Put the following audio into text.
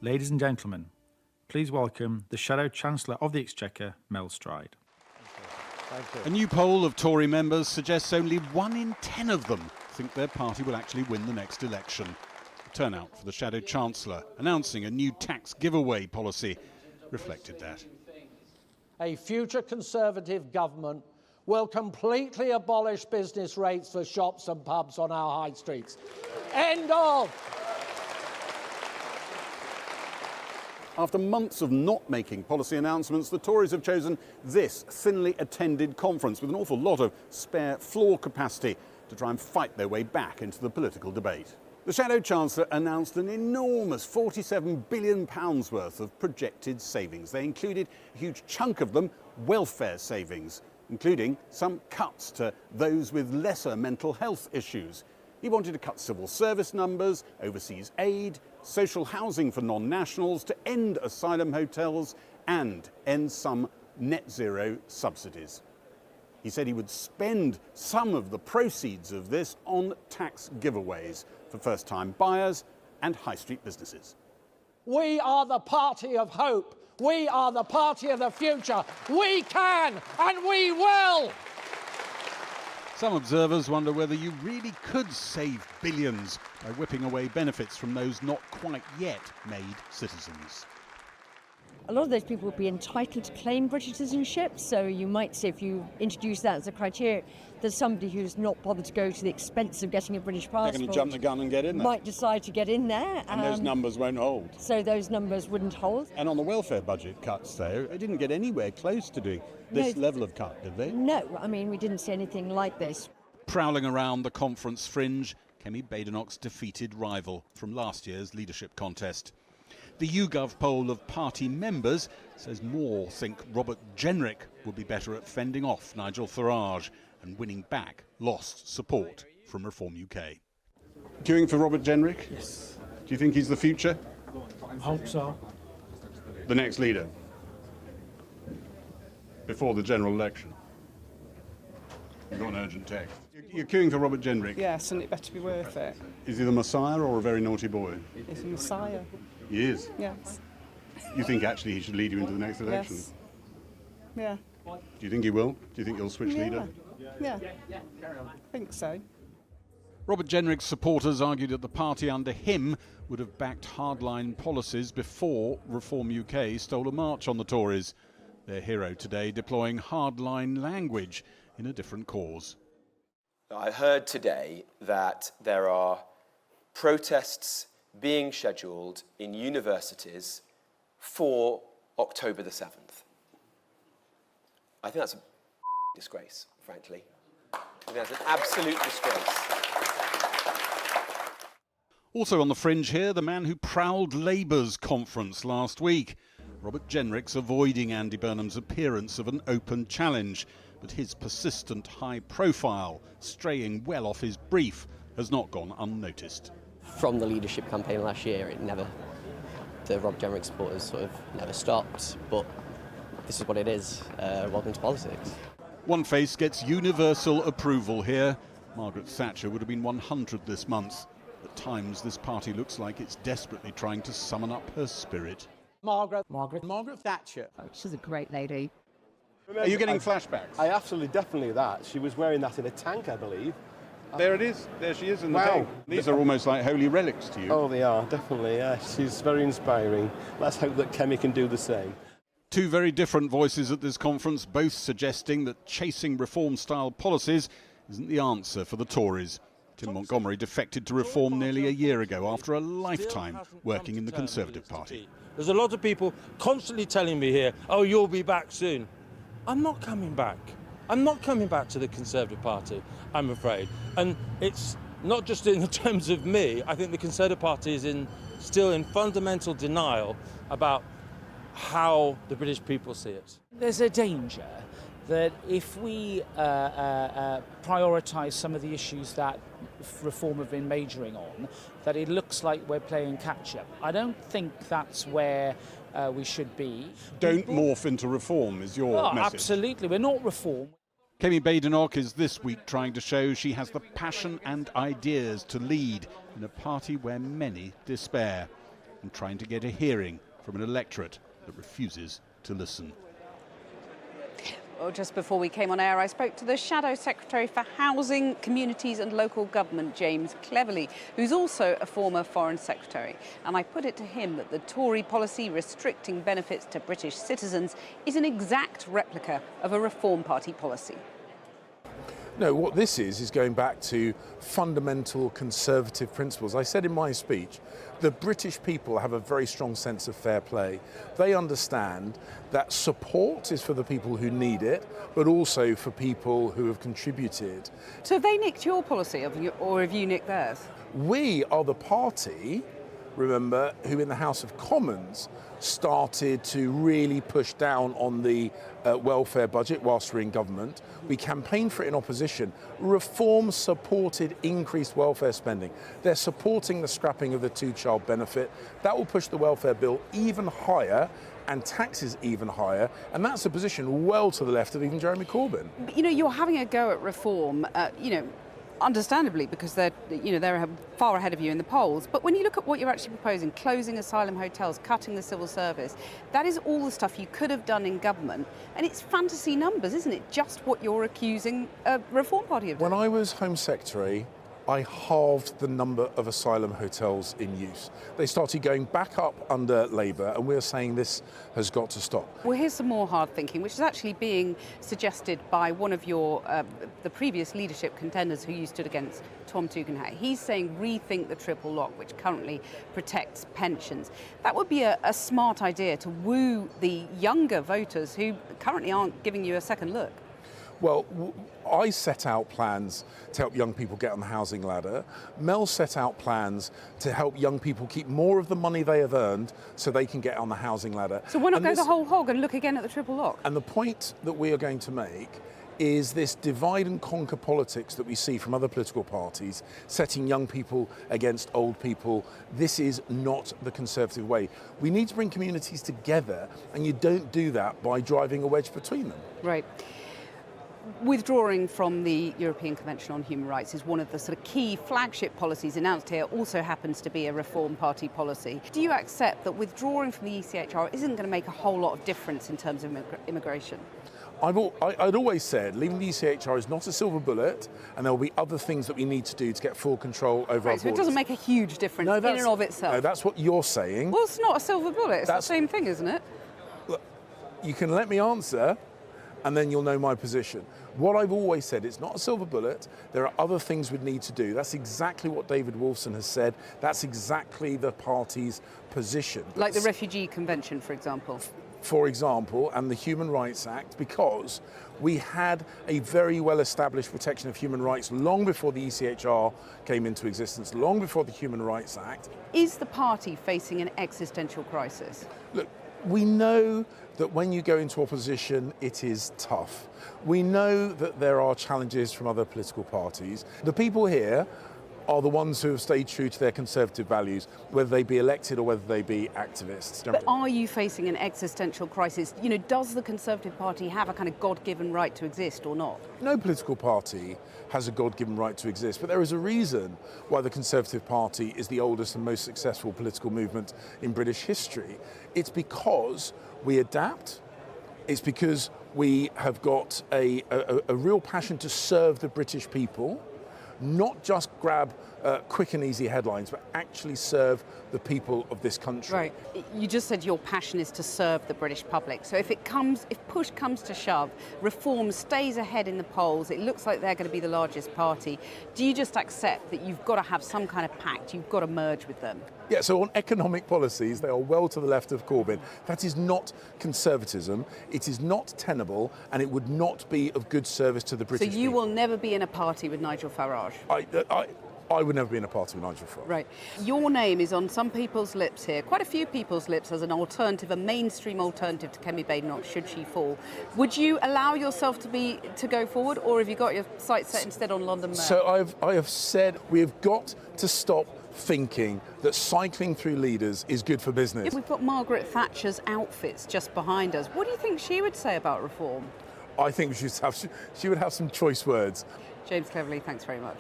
Ladies and gentlemen, please welcome the Shadow Chancellor of the Exchequer, Mel Stride. A new poll of Tory members suggests only 1 in 10 of them think their party will actually win the next election. The turnout for the Shadow Chancellor announcing a new tax giveaway policy reflected that. A future Conservative government will completely abolish business rates for shops and pubs on our high streets. End of! After months of not making policy announcements, the Tories have chosen this thinly attended conference with an awful lot of spare floor capacity to try and fight their way back into the political debate. The Shadow Chancellor announced an enormous £47 billion worth of projected savings. They included a huge chunk of them welfare savings, including some cuts to those with lesser mental health issues. He wanted to cut civil service numbers, overseas aid, social housing for non-nationals, to end asylum hotels and end some net zero subsidies. He said he would spend some of the proceeds of this on tax giveaways for first-time buyers and high street businesses. We are the party of hope. We are the party of the future. We can and we will. Some observers wonder whether you really could save billions by whipping away benefits from those not quite yet made citizens. A lot of those people would be entitled to claim British citizenship, so you might say if you introduce that as a criteria, there's somebody who's not bothered to go to the expense of getting a British passport. They're going to jump the gun and get in there. Might decide to get in there. And those numbers won't hold. So those numbers wouldn't hold. And on the welfare budget cuts, though, they didn't get anywhere close to doing this level of cut, did they? No, I mean, we didn't see anything like this. Prowling around the conference fringe, Kemi Badenoch's defeated rival from last year's leadership contest. The YouGov poll of party members says more think Robert Jenrick would be better at fending off Nigel Farage and winning back lost support from Reform UK. Queuing for Robert Jenrick? Yes. Do you think he's the future? I hope so. The next leader? Before the general election? You've got an urgent text. You're queuing for Robert Jenrick? Yes, and it better be worth it. Is he the Messiah or a very naughty boy? He's a Messiah. He is? Yes. You think actually he should lead you into the next election? Yes. Yeah. Do you think he will? Do you think he'll switch leader? Yeah. I think so. Robert Jenrick's supporters argued that the party under him would have backed hardline policies before Reform UK stole a march on the Tories. Their hero today deploying hardline language in a different cause. I heard today that there are protests being scheduled in universities for October the 7th. I think that's a disgrace, frankly. I think that's an absolute disgrace. Also on the fringe here, the man who prowled Labour's conference last week. Robert Jenrick's avoiding Andy Burnham's appearance of an open challenge, but his persistent high profile, straying well off his brief, has not gone unnoticed. From the leadership campaign last year, the Rob Jenrick supporters sort of never stopped, but this is what it is. Welcome to politics. One face gets universal approval here. Margaret Thatcher would have been 100 this month. At times, this party looks like it's desperately trying to summon up her spirit. Margaret Thatcher. Oh, she's a great lady. Are you getting flashbacks? I absolutely, definitely that. She was wearing that in a tank, I believe. There it is. There she is in the Wow. tank. These are almost like holy relics to you. Oh, they are, definitely, yeah. She's very inspiring. Let's hope that Kemi can do the same. Two very different voices at this conference, both suggesting that chasing reform-style policies isn't the answer for the Tories. Tim Montgomery defected to Reform nearly a year ago after a lifetime working in the Conservative Party. There's a lot of people constantly telling me here, oh, you'll be back soon. I'm not coming back. I'm not coming back to the Conservative Party, I'm afraid. And it's not just in terms of me. I think the Conservative Party is still in fundamental denial about how the British people see it. There's a danger that if we prioritise some of the issues that Reform have been majoring on, that it looks like we're playing catch-up. I don't think that's where we should be. Don't morph into Reform is your message. Absolutely, we're not Reform. Kemi Badenoch is this week trying to show she has the passion and ideas to lead in a party where many despair. and trying to get a hearing from an electorate that refuses to listen. Well, just before we came on air, I spoke to the Shadow Secretary for Housing, Communities and Local Government, James Cleverly, who's also a former Foreign Secretary. And I put it to him that the Tory policy restricting benefits to British citizens is an exact replica of a Reform Party policy. No, what this is going back to fundamental conservative principles. I said in my speech, the British people have a very strong sense of fair play. They understand that support is for the people who need it, but also for people who have contributed. So have they nicked your policy, or have you nicked theirs? We are the party, remember, who in the House of Commons started to really push down on the welfare budget whilst we're in government. We campaigned for it in opposition. Reform supported increased welfare spending. They're supporting the scrapping of the two-child benefit. That will push the welfare bill even higher and taxes even higher, and that's a position well to the left of even Jeremy Corbyn. But, you're having a go at reform, understandably, because they're far ahead of you in the polls. But when you look at what you're actually proposing, closing asylum hotels, cutting the civil service, that is all the stuff you could have done in government. And it's fantasy numbers, isn't it? Just what you're accusing a Reform Party of doing. When I was Home Secretary, I halved the number of asylum hotels in use. They started going back up under Labour, and we're saying this has got to stop. Well, here's some more hard thinking, which is actually being suggested by one of your the previous leadership contenders who you stood against, Tom Tugendhat. He's saying rethink the triple lock, which currently protects pensions. That would be a smart idea to woo the younger voters who currently aren't giving you a second look. Well, I set out plans to help young people get on the housing ladder. Mel set out plans to help young people keep more of the money they have earned so they can get on the housing ladder. So why not go the whole hog and look again at the triple lock? And the point that we are going to make is this divide and conquer politics that we see from other political parties, setting young people against old people. This is not the Conservative way. We need to bring communities together, and you don't do that by driving a wedge between them. Right. Withdrawing from the European Convention on Human Rights is one of the sort of key flagship policies announced here, also happens to be a Reform Party policy. Do you accept that withdrawing from the ECHR isn't going to make a whole lot of difference in terms of immigration? I'd always said leaving the ECHR is not a silver bullet, and there will be other things that we need to do to get full control over our borders. So it doesn't make a huge difference in and of itself? No, that's what you're saying. Well, it's not a silver bullet. It's the same thing, isn't it? Look, you can let me answer, and then you'll know my position. What I've always said, it's not a silver bullet. There are other things we need to do. That's exactly what David Wolfson has said. That's exactly the party's position. Like the Refugee Convention, for example. For example, and the Human Rights Act, because we had a very well-established protection of human rights long before the ECHR came into existence, long before the Human Rights Act. Is the party facing an existential crisis? Look, we know that when you go into opposition, it is tough. We know that there are challenges from other political parties. The people here are the ones who have stayed true to their Conservative values, whether they be elected or whether they be activists. But are you facing an existential crisis? Does the Conservative Party have a kind of God-given right to exist or not? No political party has a God-given right to exist, but there is a reason why the Conservative Party is the oldest and most successful political movement in British history. It's because we adapt. It's because we have got a real passion to serve the British people, not just grab quick and easy headlines, but actually serve the people of this country. Right. You just said your passion is to serve the British public. So if push comes to shove, Reform stays ahead in the polls, it looks like they're going to be the largest party, do you just accept that you've got to have some kind of pact, you've got to merge with them? Yeah, so on economic policies, they are well to the left of Corbyn. That is not conservatism, it is not tenable, and it would not be of good service to the British people. So you will never be in a party with Nigel Farage? I would never be in a party with Nigel Farage. Right. Your name is on some people's lips here, quite a few people's lips, as an alternative, a mainstream alternative to Kemi Badenoch should she fall. Would you allow yourself to go forward, or have you got your sights set instead on London Mayor? So I have said we have got to stop thinking that cycling through leaders is good for business. We've got Margaret Thatcher's outfits just behind us. What do you think she would say about reform? I think she would have some choice words. James Cleverly, thanks very much.